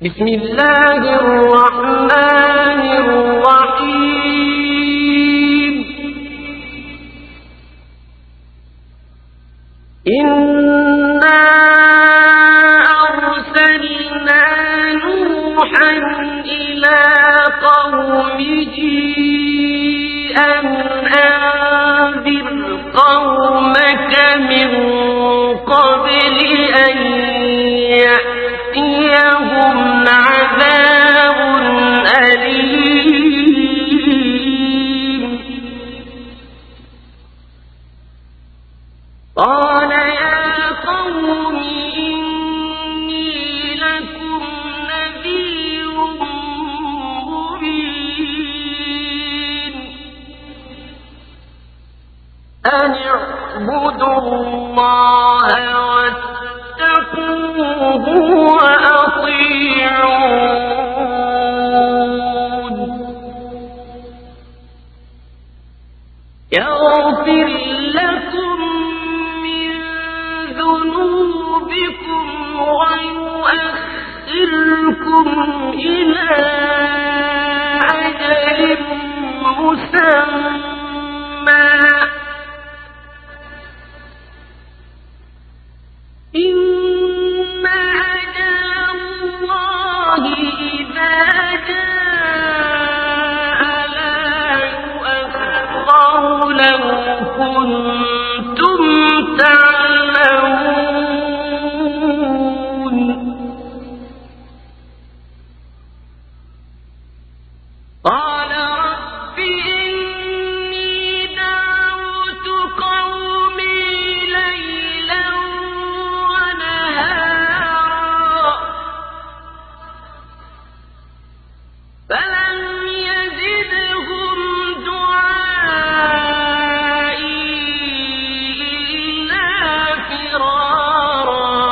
بسم الله الرحمن الرحيم. إنا أرسلنا نوحا إلى قومه أن أنذر قومك من قبل أن يأتيهم عذاب أليم. قال يا قوم إني لكم نذير مبين أن اعبدوا الله واتقوه وأطيعون يغفر لكم من ذنوبكم ويؤخركم إلى أجل مسمى إن أجل الله إذا جاء لا يؤخر لو كنتم تعلمون. قال رب إني دعوت قومي ليلا ونهارا فلم يزدهم دعائي إلا فرارا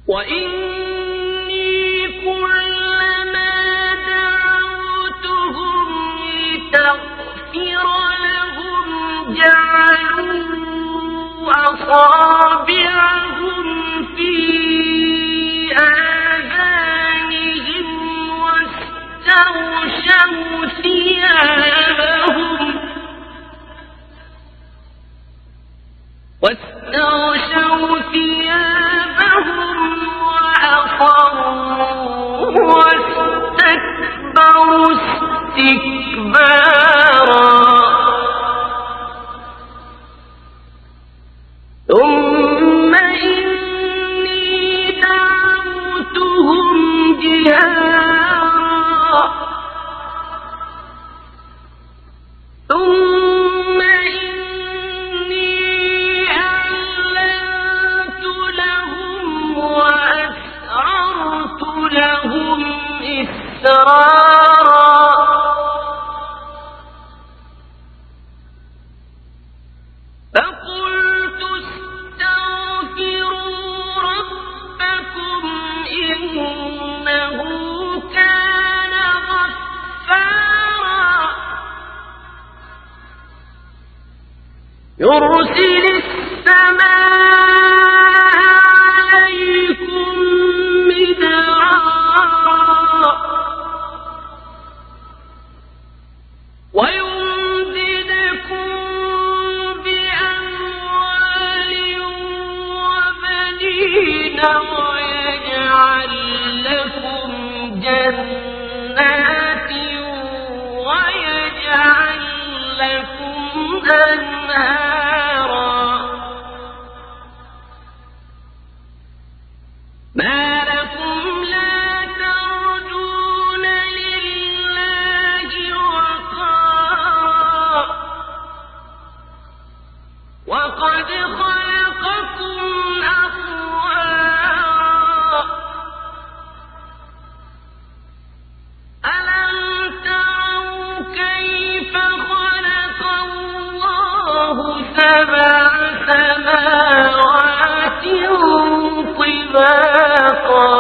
وإني كلما دعوتهم لتغفر لهم جعلوا أصابعهم في آذانهم واستغشوا ثيابهم وأصروا واستكبروا استكبارا. ثم إني دعوتهم جهارا ثم إني أعلنت لهم وأسررت لهم إسرارا فقلت استغفروا ربكم إنه كان غفارا يرسل السماء عليكم مدرارا ويمددكم بأموال وبنين ويجعل لكم جنات ويجعل لكم أنهارا. ما لكم لا ترجون لله وقارا وقد خلقكم أطوارا ألم تروا كيف خلق الله سبع سماوات طباقا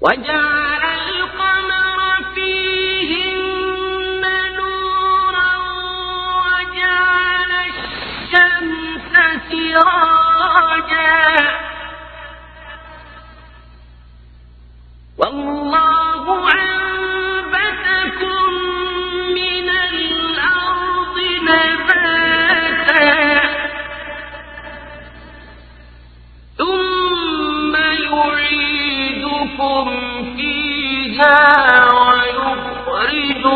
وجعل القمر فيهن نورا وجعل الشمس سراجا والله أنبتكم من الأرض نباتا ثم يعيدكم فيها ويخرجكم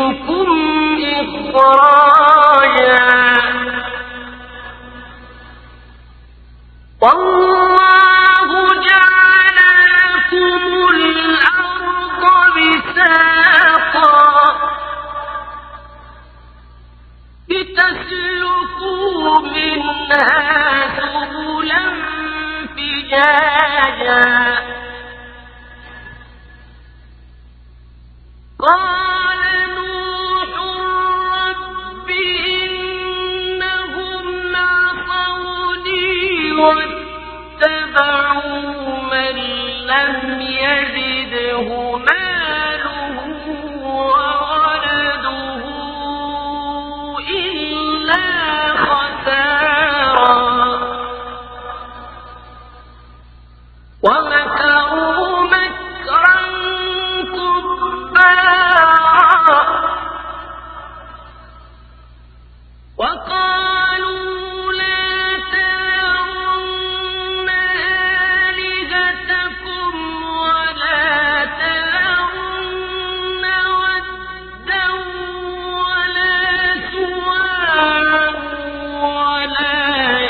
إخراجا والله جعل لكم الأرض بساطا لتسلكوا منها سبلا فجاجا قال نوح رب إنهم عصوني واتبعوا من لم يزده ماله وولده إلا خسارا ومكروا مكرا كبارا وقالوا لا تذرن آلهتكم ولا تذرن ودا ولا سواعا ولا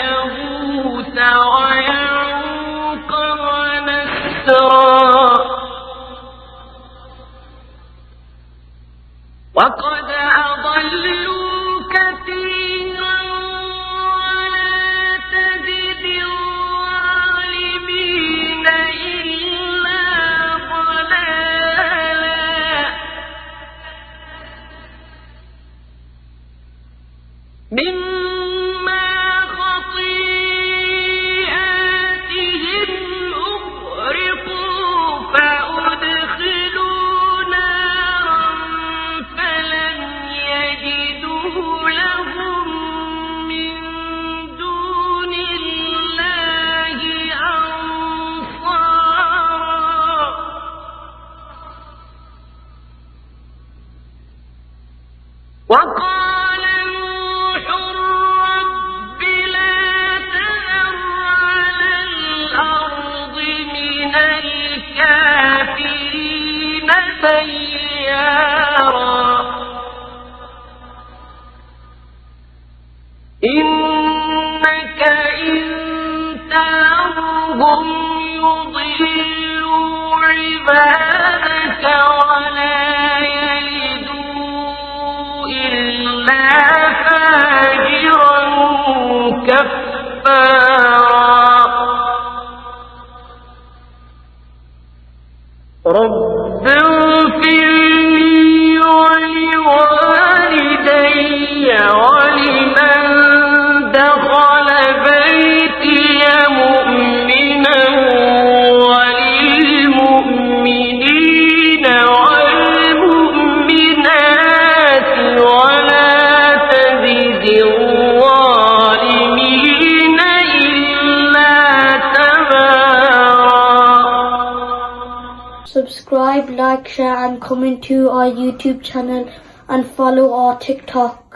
يغوث ويعوق ونسرا وقد أضلوا كثيرا ولا تزد الظالمين إلا ضلالا مما خطيئاتهم أغرقوا فأدخلوا نارا فلم يجدوا لهم من دون الله أنصارا وقال نوح رب لا تذر على الأرض من الكافرين ديارا إنك إن تذرهم يضلوا عبادك ولا يلدوا إلا فاجرا كفارا رب اغفر لي ولوالدي ولمن دخل بيتي مؤمنا وللمؤمنين والمؤمنات ولا تزد الظالمين إلا تبارا. Subscribe, like, share and comment to our YouTube channel and follow our TikTok.